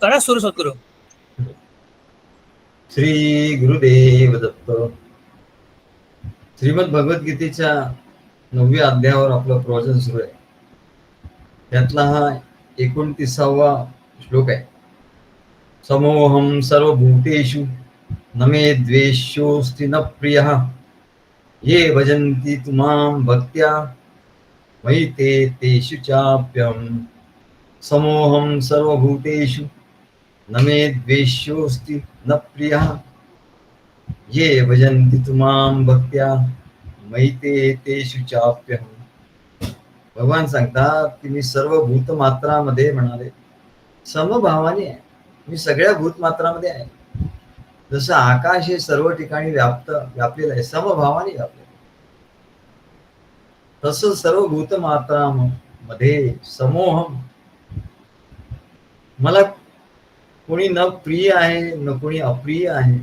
करा सुरू सद्गुरू. श्री गुरुदेव दत्त. श्रीमद भगवद्गीतेच्या 9व्या अध्यायावर आपलं प्रवचन सुरू आहे. त्यातला हा 29वा श्लोक आहे. समोहम सर्वभूतेषु न मे द्वेष्योऽस्ति न प्रियः ये भजन्ति तुमां भक्त्या मयि ते तेषु चाप्यहम्. समोहम सर्वभूतेषु न मे द्वेष्योऽस्ति न प्रियः ये भजन्ति तुमां भक्त्या मयि ते तेषु चाप्यहम्. भगवान सांगतात की मी सर्व भूतमात्रामध्ये म्हणाले समभावाने आहे. मी सगळ्या भूतमात्रामध्ये आहे. जसं आकाश हे सर्व ठिकाणी व्यापलेलं आहे, समभावाने व्यापलेलं, तसं सर्व भूतमात्रामध्ये समोहम. मला कोणी न प्रिय आहे न कोणी अप्रिय आहे,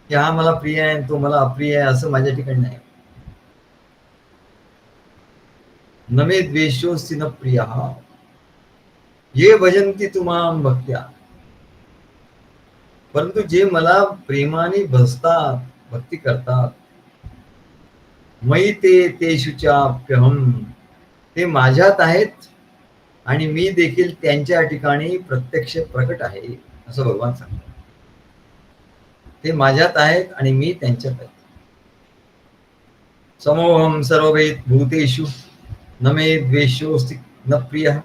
की हा मला प्रिय आहे तो मला अप्रिय आहे असं माझ्या ठिकाणी नाही. न मे द्वेष्योऽस्ति न प्रियः ये भजन्ति तुमां भक्त्या. परंतु जे मला प्रेमाने भजतात, भक्ती करतात, मयि ते तेषु चाप्यहम्, ते माझ्यात आहेत आणि मी देखील त्यांच्या ठिकाणी प्रत्यक्ष प्रकट आहे असं भगवान सांगतात. ते माझ्यात आहेत आणि मी त्यांच्यात आहे. समोहम सर्व भूतेषु न मे द्वेष्योऽस्ति न प्रियः.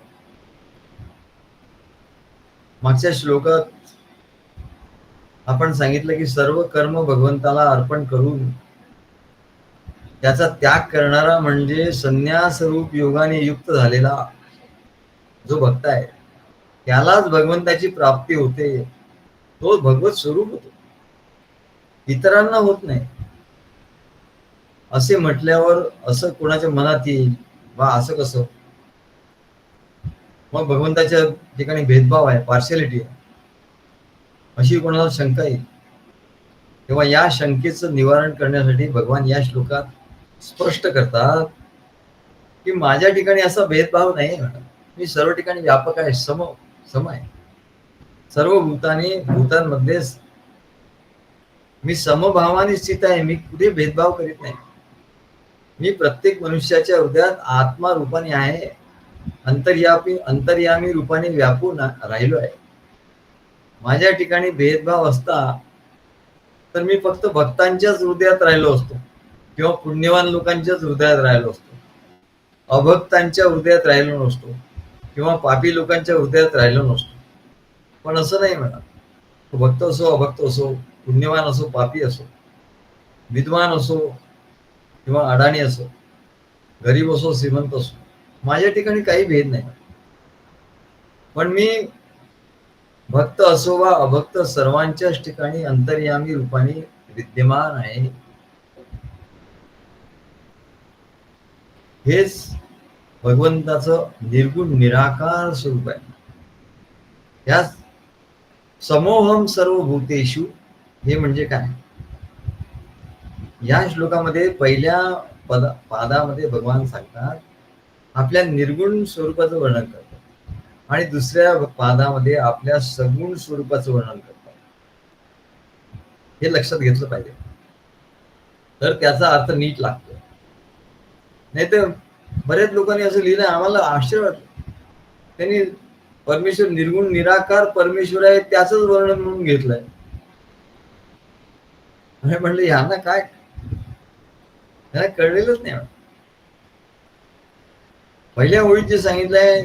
मागच्या श्लोकात आपण सांगितलं की सर्व कर्म भगवंताला अर्पण करून त्याचा त्याग करणारा म्हणजे संन्यास रूप योगाने युक्त झालेला जो भक्त आहे त्यालाच भगवंताची प्राप्ती होते. तो भगवत स्वरूप होतो, इतरांना होत नाही. असे म्हटल्यावर असं कोणाच्या मनात येईल वा असं कसं, मग भगवंताच्या ठिकाणी भेदभाव आहे, पार्शियालिटी आहे, अशी कोणाला शंका येईल. तेव्हा या शंकेचं निवारण करण्यासाठी भगवान या श्लोकात स्पष्ट करतात की माझ्या ठिकाणी असा भेदभाव नाही. मी सर्व ठिकाणी व्यापक आहे, सम आहे. सर्व भूतांमध्ये मी समभावाने स्थित आहे. मी कुठे भेदभाव करीत नाही. मी प्रत्येक मनुष्याच्या हृदयात आत्मा रूपाने आहे, अंतर्यामी रूपाने व्यापून राहिलो आहे. माझ्या ठिकाणी भेदभाव असता तर मी फक्त भक्तांच्याच हृदयात राहिलो असतो किंवा पुण्यवान लोकांच्याच हृदयात राहिलो असतो, अभक्तांच्या हृदयात राहिलो नसतो किंवा पापी लोकांच्या हृदयात राहिलो नसतो. पण असं नाही म्हणा. तो भक्त असो, अभक्त असो, पुण्यवान असो, पापी असो, विद्वान असो किंवा अडाणी असो, गरीब असो, श्रीमंत असो, माझ्या ठिकाणी काही भेद नाही. पण मी भक्त असो वा अभक्त सर्वांच्याच ठिकाणी अंतर्यामी रूपाने विद्यमान आहे. हेच भगवंताचं निर्गुण निराकार स्वरूप आहे. याच समोहम सर्व भूतेषु हे म्हणजे काय? या श्लोकामध्ये पहिल्या पादामध्ये भगवान सांगतात आपल्या निर्गुण स्वरूपाचं वर्णन करतात आणि दुसऱ्या पादामध्ये आपल्या सगुण स्वरूपाचं वर्णन करतात. हे लक्षात घेतलं पाहिजे, तर त्याचा अर्थ नीट लागतो. नाही तर बऱ्याच लोकांनी असं लिहिलं, आम्हाला आश्चर्य वाटलं. त्यांनी परमेश्वर निर्गुण निराकार परमेश्वर आहे त्याच वर्णन म्हणून घेतलंय. म्हणलं ह्यांना काय, ह्यांना कळलेलंच नाही. पहिल्या ओळीत जे सांगितलंय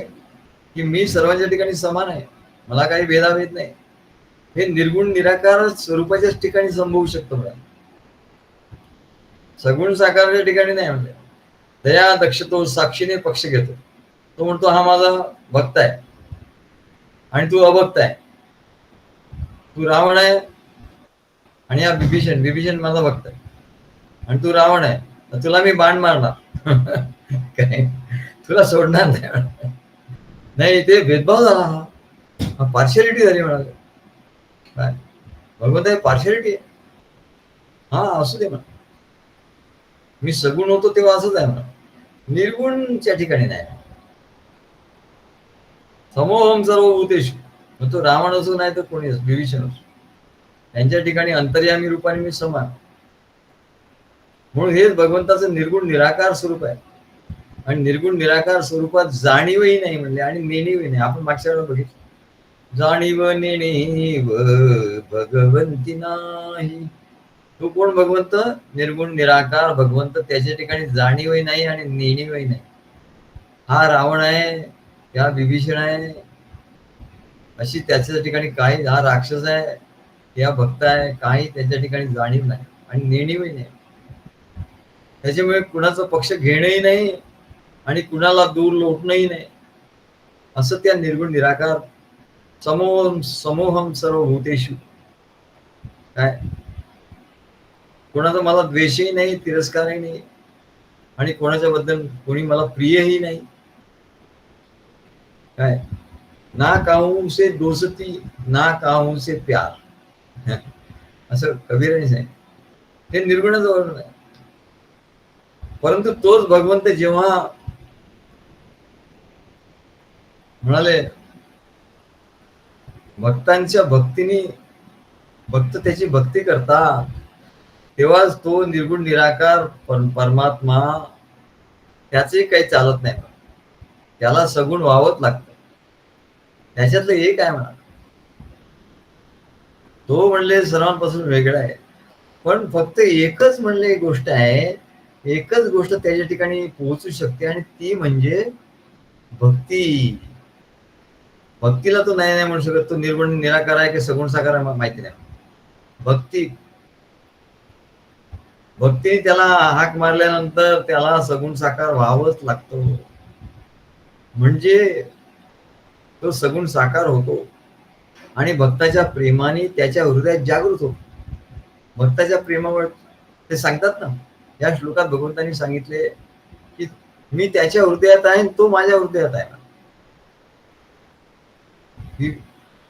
की मी सर्वांच्या ठिकाणी समान आहे, मला काही भेदाभेद नाही, हे निर्गुण निराकार स्वरूपाच्याच ठिकाणी संभवू शकतं. मला सगुण साकारच्या ठिकाणी नाही. म्हणजे दया दक्षतो साक्षीने पक्ष घेतो. तो म्हणतो हा माझा भक्त आहे आणि तू अभक्त आहे. तू रावण आहे आणि हा विभीषण माझा भक्त आहे आणि तू रावण आहे, तर तुला मी बाण मारणार काय, तुला सोडणार नाही. ते भेदभाव झाला, हा पार्शियालिटी झाली म्हणाले. काय भगवंत आहे पार्शियालिटी आहे? हा असू दे म्हणा. मी सगुण होतो तेव्हा असंच आहे म्हणा, निर्गुणच्या ठिकाणी नाही. समोहम सर्व भूतेषु मग तो रावण असो नाही तर कोणी असो, विभीषण असो, त्यांच्या ठिकाणी अंतर्यामी रूपाने मी समान. म्हणून हेच भगवंताचं निर्गुण निराकार स्वरूप आहे. आणि निर्गुण निराकार स्वरूपात जाणीवही नाही म्हणले आणि नेणीवही नाही. आपण मागच्या वेळेला बघितलं, जाणीव नेणीव भगवंती नाही. तो कोण भगवंत? निर्गुण निराकार भगवंत. त्याच्या ठिकाणी जाणीवही नाही आणि नेणीवही नाही. हा रावण आहे, या विभीषण आहे, अशी त्याच्या ठिकाणी काही, हा राक्षस आहे, या भक्त आहे, काही त्याच्या ठिकाणी जाणीव नाही आणि नेणीवही नाही. त्याच्यामुळे कुणाचा पक्ष घेणंही नाही आणि कुणाला दूर लोटणंही नाही. असं त्या निर्गुण निराकार समोहम सर्व भूतेषु. काय कोणाचा मला द्वेषही नाही, तिरस्कारही नाही आणि कोणाच्या बद्दल कोणी मला प्रियही नाही. काय ना काहू से दोस्ती ना काहू से प्यार, असं कबीराने सांगितलं. हे निर्गुणाचं वर्णन आहे. परंतु तोच भगवंत जेव्हा म्हणाले भक्तांच्या भक्तीने भक्त त्याची भक्ती करतात, तेव्हाच तो निर्गुण निराकार परमात्मा त्याचही काही चालत नाही. त्याला सगुण व्हावंच लागतं. त्याच्यातलं एक आहे म्हणा, तो म्हणले सर्वांपासून वेगळा आहे. पण फक्त एकच म्हणले गोष्ट आहे, एकच गोष्ट त्याच्या ठिकाणी पोहोचू शकते आणि ती म्हणजे भक्ती. भक्तीला तो नाही म्हणू शकत. तो निर्गुण निराकार आहे की सगुण साकार आहे माहिती नाही. भक्तीने त्याला हाक मारल्यानंतर त्याला सगुण साकार व्हावंच लागतो. म्हणजे तो सगुण साकार होतो आणि भक्ताच्या प्रेमाने त्याच्या हृदयात जागृत होतो. भक्ताच्या प्रेमावर ते सांगतात ना, या श्लोकात भगवंतांनी सांगितले की मी त्याच्या हृदयात आहे, तो माझ्या हृदयात आहे.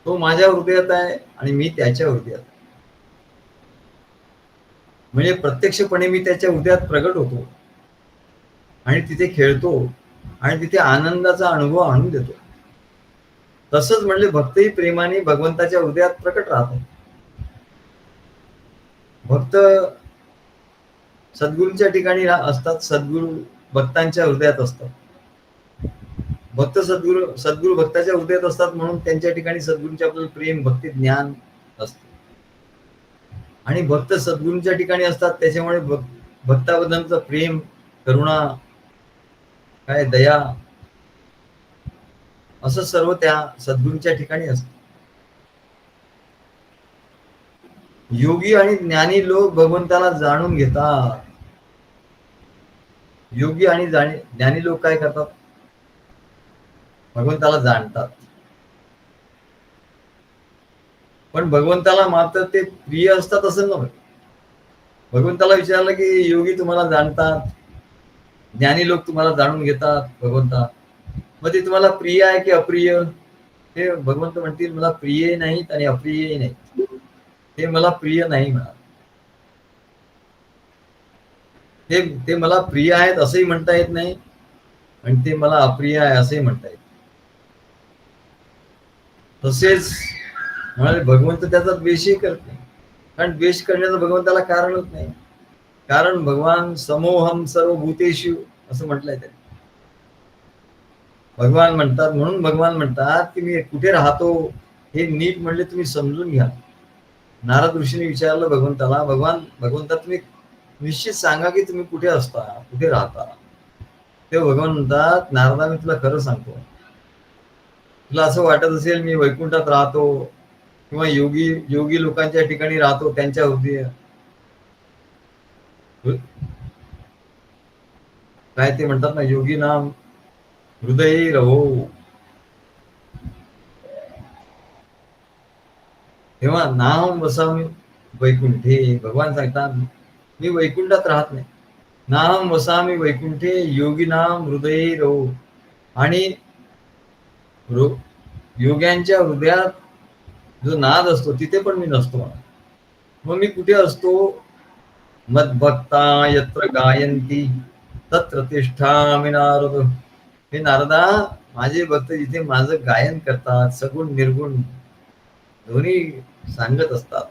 तो माझ्या हृदयात आहे आणि मी त्याच्या हृदयात. म्हणजे प्रत्यक्षपणे मी त्याच्या हृदयात प्रगट होतो आणि तिथे खेळतो आणि तिथे आनंदाचा अनुभव आणून देतो. तसंच म्हणले भक्तही प्रेमाने भगवंताच्या हृदयात प्रकट राहतो. भक्त सद्गुरूंच्या ठिकाणी असतात, सद्गुरू भक्तांच्या हृदयात असतात. भक्त सद्गुरू भक्ताच्या हृदयात असतात म्हणून त्यांच्या ठिकाणी सद्गुरूंचे आपल्याला प्रेम, भक्ती, ज्ञान असते. आणि भक्त सद्गुरूंच्या ठिकाणी असतात त्याच्यामुळे भक्ताबद्दलचं प्रेम, करुणा, काय दया, असं सर्व त्या सद्गुरूंच्या ठिकाणी असतं. योगी आणि ज्ञानी लोक भगवंताला जाणून घेतात. योगी आणि ज्ञानी लोक काय करतात? भगवंताला जाणतात. पण भगवंताला मात्र ते प्रिय असतात असं नव्हे. भगवंताला विचारलं की योगी तुम्हाला जाणतात, ज्ञानी लोक तुम्हाला जाणून घेतात भगवंता, मग ते तुम्हाला प्रिय आहे की अप्रिय? ते भगवंत म्हणतील मला प्रिय नाहीत आणि अप्रियही नाहीत. ते मला प्रिय नाही म्हणा. ते मला प्रिय आहेत असंही म्हणता येत नाही आणि ते मला अप्रिय आहे असंही म्हणता येत. तसेच म्हणाले भगवंत त्याचा द्वेषही करत नाही, कारण द्वेष करण्याचं भगवंताला कारणच नाही. कारण भगवान समोहम सर्व भूतेषु असं म्हटलंय त्यांनी. भगवान म्हणतात, म्हणून भगवान म्हणतात की मी कुठे राहतो हे नीट म्हणले तुम्ही समजून घ्या. नारद ऋषीने विचारलं भगवंताला, भगवंता तुम्ही निश्चित सांगा की तुम्ही कुठे असता, कुठे राहता. ते भगवान म्हणतात, नारदा मी तुला खरं सांगतो, तुला असं वाटत असेल मी वैकुंठात राहतो किंवा योगी लोकांच्या ठिकाणी राहतो, त्यांच्या हृदय काय ते म्हणतात ना, योगी नाम हृदय रहो. तेव्हा नाम वसामी वैकुंठे. भगवान सांगतात मी वैकुंठात राहत नाही. नाम वसामी वैकुंठे योगी नाम हृदय रहो. आणि योग्यांच्या हृदयात जो नाद असतो तिथे पण मी नसतो. मग मी कुठे असतो? मद्भक्ता यत्र गायंती तत्र तिष्ठामि नारद. हे नारदा, माझे भक्त जिथे माझं गायन करतात, सगुण निर्गुण दोन्ही सांगत असतात.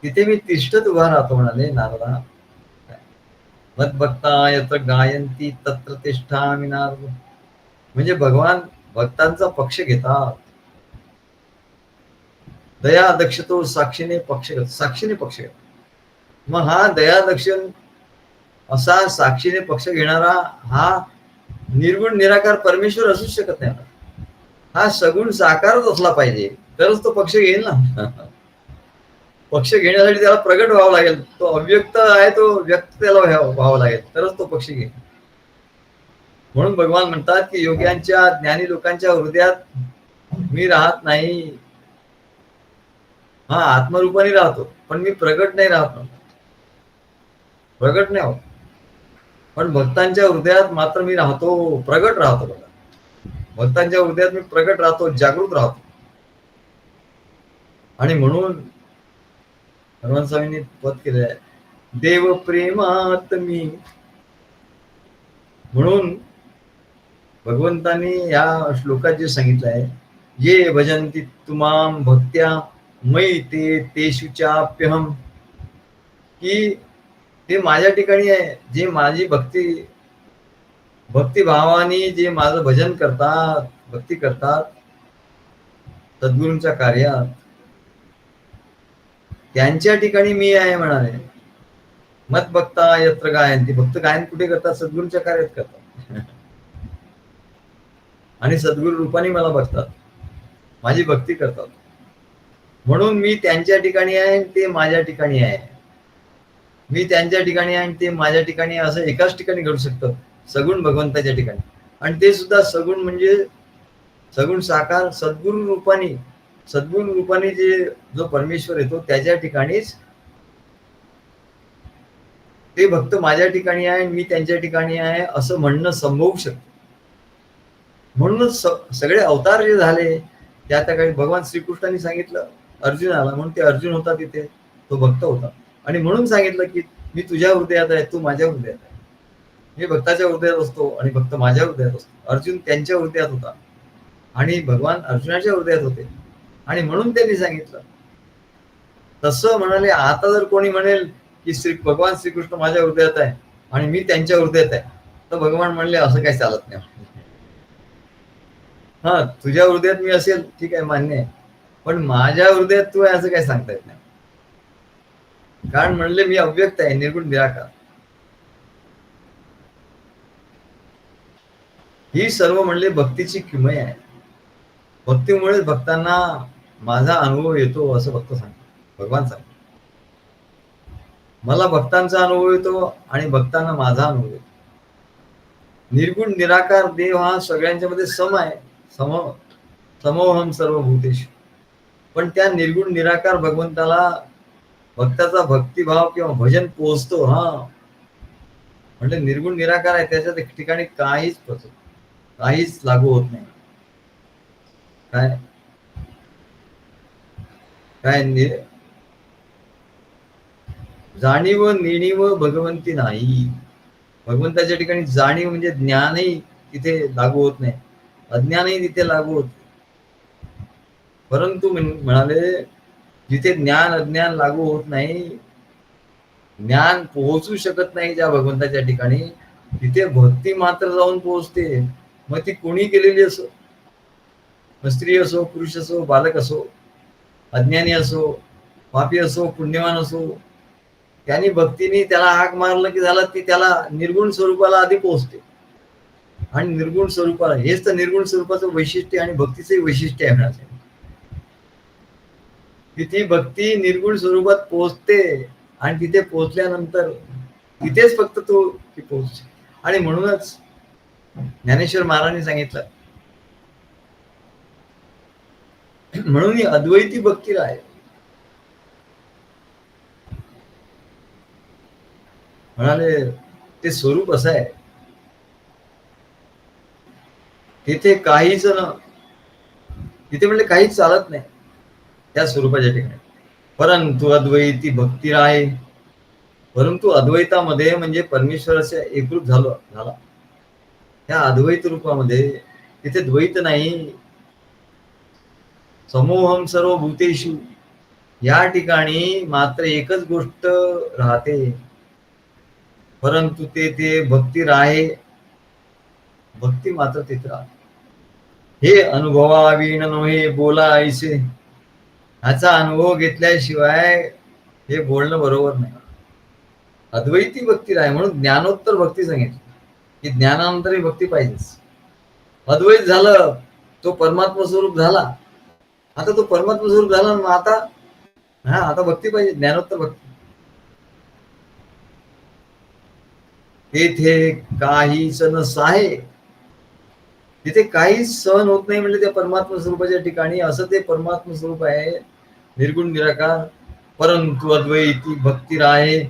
तिथे मी तिष्ठत उभा राहतो म्हणाले नारदा. मद्भक्ता यत्र गायंती तत्र तिष्ठामि नारद. म्हणजे भगवान भक्तांचा पक्ष घेतात. दया दक्षतो साक्षीने पक्ष घेतो, साक्षीने पक्ष घेतो. मग हा दया दक्षिण असा साक्षीने पक्ष घेणारा हा निर्गुण निराकार परमेश्वर असूच शकत नाही. हा सगुण साकारच असला पाहिजे तरच तो पक्ष घेईल ना. पक्ष घेण्यासाठी त्याला प्रगट व्हावं लागेल. तो अव्यक्त आहे, तो व्यक्त त्याला व्हावं लागेल तरच तो पक्ष घेईल. म्हणून भगवान म्हणतात की योग्यांच्या ज्ञानी लोकांच्या हृदयात मी राहत नाही. हा आत्मरूपाने राहतो पण मी प्रगट नाही राहत, प्रगट नाही होत. पण भक्तांच्या हृदयात मात्र मी राहतो, प्रगट राहतो. बघा, भक्तांच्या हृदयात मी प्रगट राहतो, जागृत राहतो. आणि म्हणून हनुमान स्वामींनी पद केले आहे, देव प्रेमात मी. म्हणून भगवंतांनी या श्लोकात जे सांगितलं आहे, ये भजन्ति तुमाम भक्त्या मयि ते तेषु चाप्यहम, की ते माझ्या ठिकाणी आहे, जे माझी भक्तिभावाने जे माझं भजन करतात, भक्ती करतात सद्गुरूंच्या कार्यात, त्यांच्या ठिकाणी मी आहे म्हणाले. मत भक्ता यत्र गायंती, भक्त गायन कुठे करतात? सद्गुरूंच्या कार्यात करतात. आणि सद्गुरू रूपाने मला बघतात, माझी भक्ती करतात. म्हणून मी त्यांच्या ठिकाणी आहे, ते माझ्या ठिकाणी आहे. मी त्यांच्या ठिकाणी आहे आणि ते माझ्या ठिकाणी आहे, असं एकाच ठिकाणी घडू शकतं, सगुण भगवंताच्या ठिकाणी. आणि ते सुद्धा सगुण म्हणजे सगुण साकार सद्गुरू रूपाने जे जो परमेश्वर येतो त्याच्या ठिकाणीच ते भक्त माझ्या ठिकाणी आहे, मी त्यांच्या ठिकाणी आहे असं म्हणणं संभवू शकतं. म्हणूनच सगळे अवतार जे झाले त्या काही भगवान श्रीकृष्णांनी सांगितलं अर्जुनाला, म्हणून ते अर्जुन होता तिथे, तो भक्त होता. आणि म्हणून सांगितलं की मी तुझ्या हृदयात आहे, तू माझ्या हृदयात आहे. मी भक्ताच्या हृदयात असतो आणि भक्त माझ्या हृदयात असतो. अर्जुन त्यांच्या हृदयात होता आणि भगवान अर्जुनाच्या हृदयात होते. आणि म्हणून त्यांनी सांगितलं. तसं म्हणाले, आता जर कोणी म्हणेल की भगवान श्रीकृष्ण माझ्या हृदयात आहे आणि मी त्यांच्या हृदयात आहे, तर भगवान म्हणले असं काही चालत नाही. हा, तुझ्या हृदयात मी असेल ठीक आहे, मान्य आहे, पण माझ्या हृदयात तू आहे असं काही सांगता येत नाही. कारण म्हणले मी अव्यक्त आहे, निर्गुण निराकार. ही सर्व म्हणले भक्तीची किमय आहे. भक्तीमुळेच भक्तांना माझा अनुभव येतो असं भक्त सांगतो, भगवान सांगतो. मला भक्तांचा अनुभव येतो आणि भक्तांना माझा अनुभव येतो. निर्गुण निराकार देव हा सगळ्यांच्या मध्ये सम आहे, समोहम सर्व भूतेश. पण त्या निर्गुण निराकार भगवंताला भक्ताचा भक्तिभाव किंवा भजन पोहोचतो. हा म्हणजे निर्गुण निराकार आहे, त्याच्या ठिकाणी काहीच लागू होत नाही. काय जाणीव नेणीव भगवंती नाही. भगवंताच्या ठिकाणी जाणीव म्हणजे ज्ञानही तिथे लागू होत नाही, अज्ञानही तिथे लागू होत. परंतु म्हणाले जिथे ज्ञान अज्ञान लागू होत नाही, ज्ञान पोहोचू शकत नाही ज्या भगवंताच्या ठिकाणी, तिथे भक्ती मात्र जाऊन पोहोचते. मग ती कोणी केलेली असो, स्त्री असो, पुरुष असो, बालक असो, अज्ञानी असो, पापी असो, पुण्यवान असो, त्यांनी भक्तीने त्याला हाक मारलं की झाला, ती त्याला निर्गुण स्वरूपाला आधी पोहोचते. आणि निर्गुण स्वरूपाला, हेच तर निर्गुण स्वरूपाचं वैशिष्ट्य आणि भक्तीचं वैशिष्ट्य आहे म्हणायचं. ती भक्ती निर्गुण स्वरूपात पोहोचते आणि तिथे पोहोचल्यानंतर तिथेच फक्त तो पोहोचते. आणि म्हणूनच ज्ञानेश्वर महाराजांनी सांगितलं, म्हणून ही अद्वैती भक्ती आहे. म्हणाले ते स्वरूप असं आहे, तिथे काहीच तिथे म्हणले काहीच चालत नाही त्या स्वरूपाच्या ठिकाणी. परंतु अद्वैती भक्ती आहे. परंतु अद्वैतामध्ये म्हणजे परमेश्वराच्या एकरूप झाला त्या अद्वैत रूपामध्ये तिथे द्वैत नाही. समूहम सर्व भूतेषु, या ठिकाणी मात्र एकच गोष्ट राहते, परंतु ते भक्ती राहे, भक्ती मात्र तिथे राहते. हे अनुभवावीन नव्हे बोला ऐसे, ह्याचा अनुभव घेतल्याशिवाय हे बोलणं बरोबर नाही. अद्वैती भक्ती राहे म्हणून ज्ञानोत्तर भक्ती सांगितली की ज्ञानानंतरही भक्ती पाहिजेच. अद्वैत झालं, तो परमात्मा स्वरूप झाला. आता तो परमात्मा स्वरूप झाला, मग आता भक्ती पाहिजे, ज्ञानोत्तर भक्ती. तेथे काही सण आहे, तिथे काहीच सहन होत नाही म्हणजे त्या परमात्मा स्वरूपाच्या ठिकाणी. असं ते परमात्मा स्वरूप आहे, निर्गुण निराकार. परंतु अद्वैती भक्ती राहे,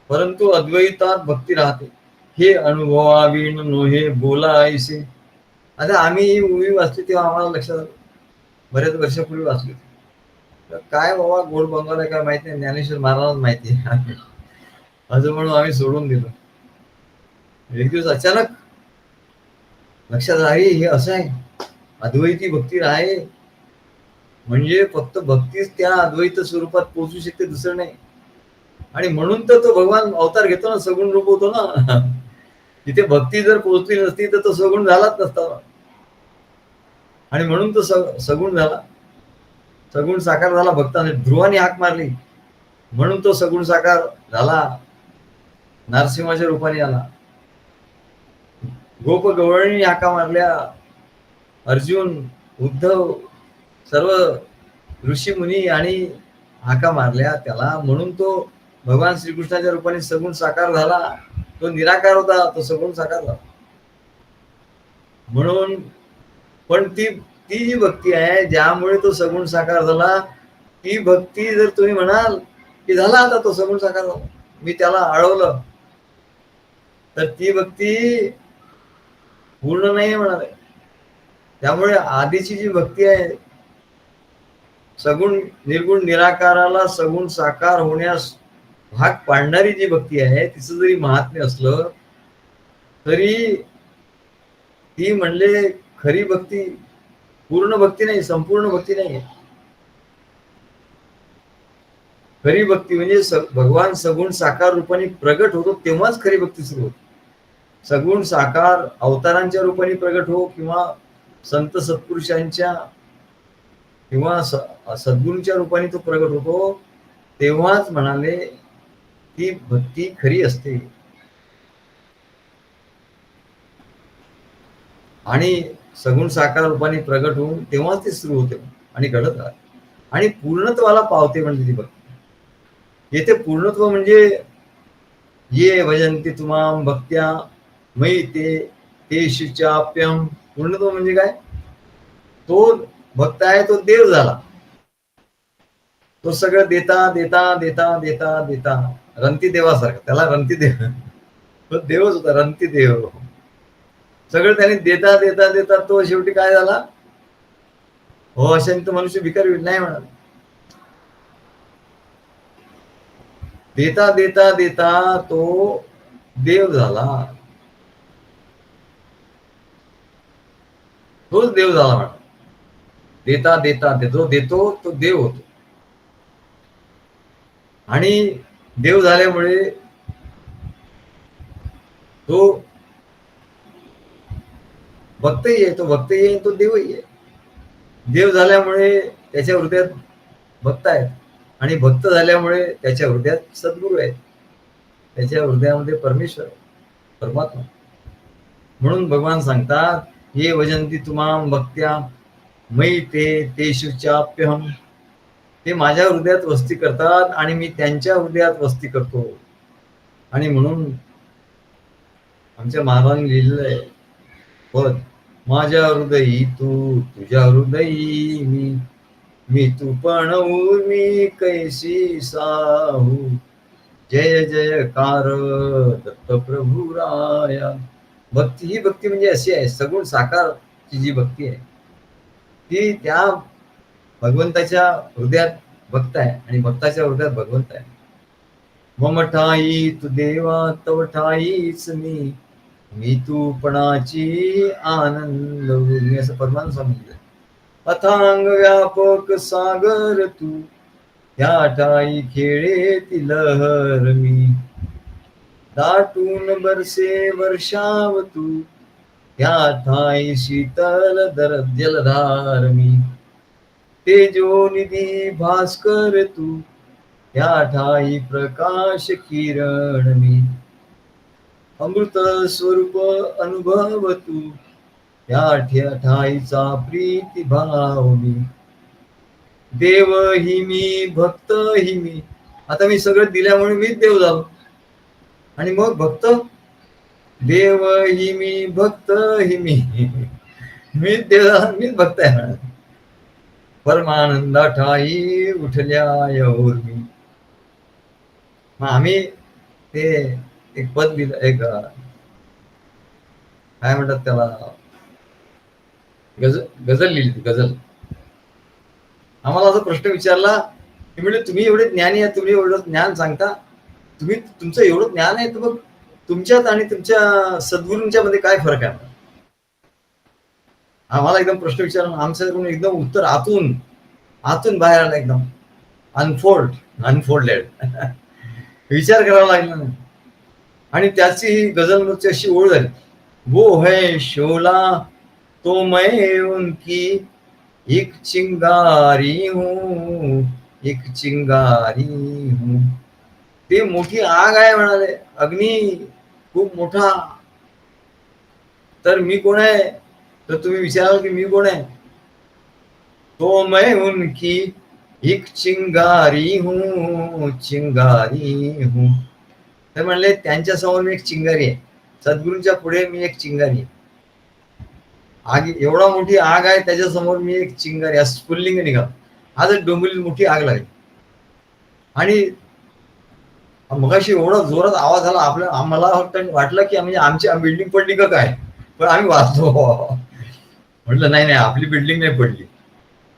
परंतु अद्वैतात भक्ती राहते. हे अनुभवावीन नोहे बोला ऐसे. आता आम्ही ही मूवी वाचली तेव्हा आम्हाला लक्षात आलं, बऱ्याच वर्षापूर्वी वाचली. काय बाबा गोड बंगाल आहे काय माहिती नाही, ज्ञानेश्वर महाराज माहिती आहे असं म्हणून आम्ही सोडून दिलं. एक दिवस अचानक लक्षात आहे हे असं आहे, अद्वैती भक्ती राहे म्हणजे फक्त भक्तीच त्या अद्वैत स्वरूपात पोहोचू शकते, दुसरं नाही. आणि म्हणून तर तो भगवान अवतार घेतो ना, सगुण रूप होतो ना. तिथे भक्ती जर पोहोचली नसती तर तो सगुण झालाच नसता. आणि म्हणून तो सगुण झाला, सगुण साकार झाला. भक्ताने ध्रुवाने हाक मारली म्हणून तो सगुण साकार झाला, नरसिंहाच्या रूपाने आला. गोप गवळणी हाका मारल्या, अर्जुन, उद्धव, सर्व ऋषी मुनी आणि हाका मारल्या त्याला, म्हणून तो भगवान श्रीकृष्णाच्या रूपाने सगुण साकार झाला. तो निराकार होता, तो सगुण साकार झाला. म्हणून पण ती जी भक्ती आहे ज्यामुळे तो सगुण साकार झाला, ती भक्ती जर तुम्ही म्हणाल की झाला आता तो सगुण साकार झाला, मी त्याला अडवलं, तर ती भक्ती पूर्ण नाही म्हणाले. त्यामुळे आधीची जी भक्ती आहे, सगुण निर्गुण निराकाराला सगुण साकार होण्यास भाग पाडणारी जी भक्ती आहे, तिचं जरी महात्म्य असलं तरी ती म्हणले खरी भक्ती, पूर्ण भक्ती नाही, संपूर्ण भक्ती नाही. खरी भक्ती म्हणजे भगवान सगुण साकार रूपाने प्रगट होतो तेव्हाच खरी भक्ती सुरू होते. सगुण साकार अवतारांच्या रूपाने प्रगट हो किंवा संत सत्पुरुषांच्या किंवा सद्गुरूंच्या रूपाने तो प्रगट होतो, तेव्हाच म्हणाले ती भक्ती खरी असते. आणि सगुण साकार रूपाने प्रगट होऊन तेव्हाच ती सुरू होते आणि घडत राहते आणि पूर्णत्वाला पावते म्हणजे ती भक्ती. येथे पूर्णत्व म्हणजे ये भजन्ति तुमाम भक्त्या मयि तेषु चाप्यहम्. पूर्णत्व म्हणजे काय? तो भक्त आहे तो देव झाला, तो सगळं देता देता देता देता देता रंती देवासारखा, त्याला रंती देव, तो देवच होता, रंती देव. सगळं त्याने देता देता देता तो शेवटी काय झाला? हो अशांत मनुष्य भिकारी नाही म्हणा, देता देता देता तो देव झाला, तोच देव झाला म्हणा. देता देता जो देतो तो देव होतो. आणि देव झाल्यामुळे तो भक्तही आहे, तो भक्तही आहे, तो देवही आहे. देव झाल्यामुळे त्याच्या हृदयात भक्त आहेत आणि भक्त झाल्यामुळे त्याच्या हृदयात सद्गुरू आहेत, त्याच्या हृदयामध्ये परमेश्वर आहे, परमात्मा. म्हणून भगवान सांगतात ये भजन्ति तुमाम भक्त्या मयि तेषु चाप्यहम्. ते माझ्या हृदयात वस्ती करतात आणि मी त्यांच्या हृदयात वस्ती करतो. आणि म्हणून आमच्या महाराजांनी लिहिलेलं आहे पद, माझ्या हृदयी तू तुझ्या हृदयी मी तू पण मी कैसी साहू, जय जयकार दत्त प्रभू राया. भक्ती ही भक्ती म्हणजे अशी आहे, सगुण साकारची जी भक्ती आहे ती त्या भगवंताच्या हृदयात भक्त आहे आणि भक्ताच्या हृदयात भगवंत आहे. मम ठाई तू देवा तव ठाईच मी तू पणाची आनंद, मी असं परमानंद सांगितलं. अथांग व्यापक सागर तू, ह्या ठाई खेळेती लहर मी. दाटून बरसे वर्षाव तू, ह्या ठाई शीतल जलधार मी. तेजोनिधी भास्कर तू, ह्या ठाई प्रकाश किरण मी. अमृत स्वरूप अनुभव तू, ह्या ठाईचा प्रीती भाव मी. देव ही मी, भक्त ही मी. आता मी सगळं दिल्यामुळे मीच देव झालो, आणि मग भक्त. देव ही मी, भक्त ही मीच देव झाला, मीच भक्त आहे. परमानंदा ठाई उठल्या यावर मी. मग आम्ही ते एक पद दिलं, एक काय म्हणतात त्याला, गझल लिहिली ती गझल. आम्हाला असा प्रश्न विचारला की म्हणजे तुम्ही एवढे ज्ञानी आहे, तुम्ही एवढं ज्ञान सांगता, तुम्ही तुमचं एवढं ज्ञान आहे, तर मग तुमच्यात आणि तुमच्या सद्गुरूंच्या मध्ये काय फरक आहे? आम्हाला एकदम प्रश्न विचारला, आमच्याकडून एकदम उत्तर आतून आतून बाहेर आलं, एकदम अनफोल्डेड. विचार करावा लागला नाही. आणि त्याची ही गझल मध्ये अशी ओळ झाली, वो है शोला तो मैं उनकी एक चिंगारी हूँ, एक चिंगारी हूँ. ते मोठी आग आहे म्हणाले, अग्नी खूप मोठा. तर मी कोण आहे? तर तुम्ही विचाराल की मी कोण आहे? तो मैं उनकी एक चिंगारी हूँ, चिंगारी हूँ. तर म्हणले त्यांच्या समोर मी एक चिंगारी आहे, सद्गुरूंच्या पुढे मी एक चिंगारी आहे. आग एवढा मोठी आग आहे, त्याच्या समोर मी एक चिंगारी. असं स्फुल्लिंग निघाल. आज डोंबिवलीत मोठी आग लागली, आणि मगाशी एवढा जोरात आवाज झाला आपल्या, आम्हाला वाटलं की म्हणजे आमची बिल्डिंग पडली का काय, पण आम्ही वाचतो. म्हटलं नाही आपली बिल्डिंग नाही पडली,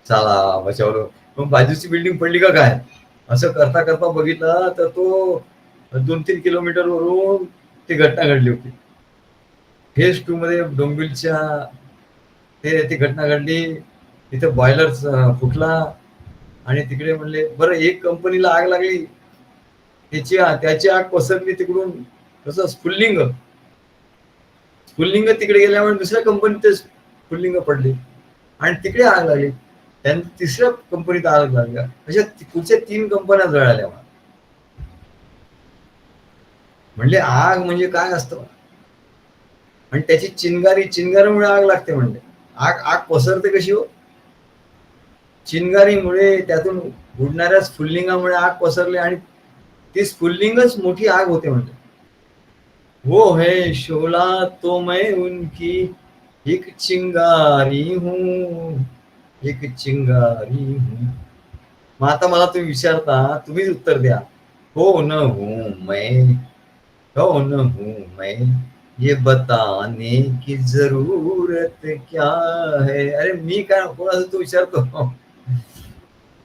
चला बचावलं. मग बाजूची बिल्डिंग पडली का काय, असं करता करता बघितलं तर तो 2-3 किलोमीटर वरून ती घटना घडली होती. फेज 2 मध्ये डोंबिवलीच्या ती घटना घडली. तिथे बॉयलर फुटला, आणि तिकडे म्हणले बरं एक कंपनीला आग लागली, त्याची आग पसरली तिकडून. कसं स्फुल्लिंग तिकडे गेल्यामुळे दुसऱ्या कंपनीत स्फुल्लिंग पडली, आणि तिकडे आग लागली. त्यानंतर तिसऱ्या कंपनीत आग लागल्या. अशा पुढच्या 3 कंपन्या जळाल्या. म्हणले आग म्हणजे काय असतं, आणि त्याची चिंगारीमुळे आग लागते. म्हणले आग पसरते कशी हो? चिंगारीमुळे, त्यातून उडणाऱ्या स्फुल्लिंगामुळे आग पसरली, आणि ती स्फुल्लिंगच मोठी आग होते. म्हणजे वो है शोला तो मैं उनकी एक चिंगारी हूँ, एक चिंगारी हूँ. मग आता मला तुम्ही विचारता, तुम्हीच उत्तर द्या. हो न हूँ मैं, हो न हूँ मैं, ये बताने की जरूरत क्या है. अरे मी काय कोणाचं तू विचारतो,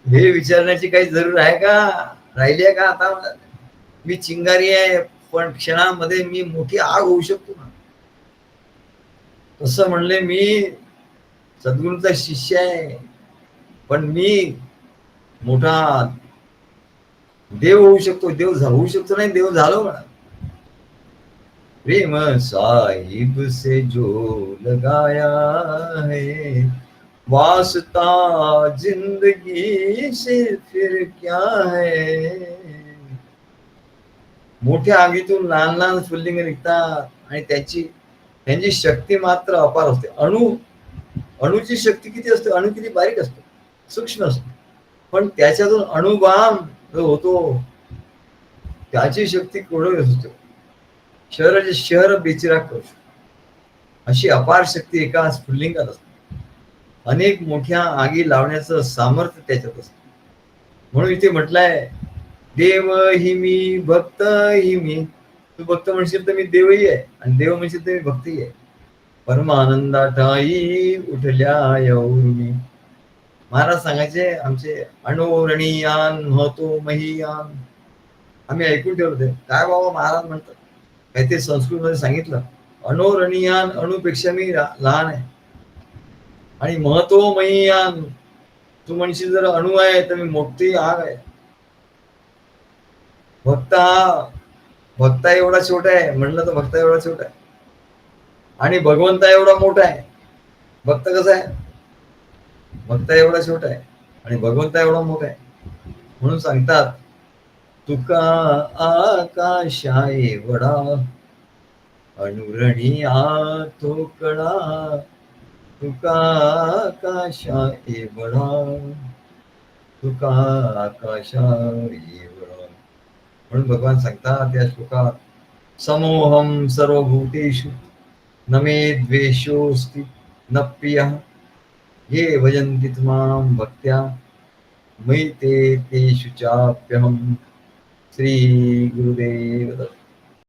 हे विचारण्याची काही जरूर आहे का, राहिली आहे का? आता मी चिंगारी आहे, पण क्षणामध्ये मी मोठी आग होऊ शकतो ना. तसं म्हणले मी सद्गुरूंचा शिष्य आहे, पण मी मोठा देव होऊ शकतो. देव होऊ शकतो नाही, देव झालो म्हणा. प्रेम साहिब से जो लगाया है, वास्ता जिंदगी से फिर क्या है. मोठ्या आगीतून लहान लहान स्फुल्लिंग निघतात, आणि त्यांची शक्ती मात्र अपार असते. अणुची शक्ती किती असते? अणु किती बारीक असतो, सूक्ष्म असतो, पण त्याच्यातून अणुबाम जो होतो त्याची शक्ती केवढी असते. शहर बेचिराग करू शकतो, अशी अपार शक्ती एका स्फुल्लिंगात असते. अनेक मोठ्या आगी लावण्याचं सामर्थ्य त्याच्यात असतं. म्हणून इथे म्हटलंय, देव ही मी, भक्त ही मी. तू भक्त म्हणशील तर मी देवही आहे, आणि देव म्हणशील तर मी भक्तही आहे. परमानंदा ठाई उठल्या मी. महाराज सांगायचे आमचे, अणोरणीयान महतो महीयान. आम्ही ऐकून ठेवते काय बाबा महाराज म्हणतात, काही ते संस्कृत मध्ये सांगितलं, अणोरणीयान, अणुपेक्षा मी लहान आहे. आणि महत्वमयीयान तू म्हणशील जर अणु आहे तर मी मोठी आग आहे. भक्ता एवढा छोटा आहे म्हणलं तर भक्ता एवढा छोटा आहे आणि भगवंता एवढा मोठा आहे. भक्त कसा आहे? भक्ता एवढा छोटा आहे आणि भगवंता एवढा मोठा आहे. म्हणून सांगतात तुका आकाशा एवढा अनुरणिया तो कळा, तुका आकाशा एवढा, तुका आकाशा एवढा. म्हणून भगवान सांगतात या श्लोकात समोहम सर्वभूतेषु न मे द्वेषोऽस्ति न प्रियः ये भजन्ति त्वां भक्त्या मयि ते तेषु चाप्यहम्. श्री गुरुदेव दत्त.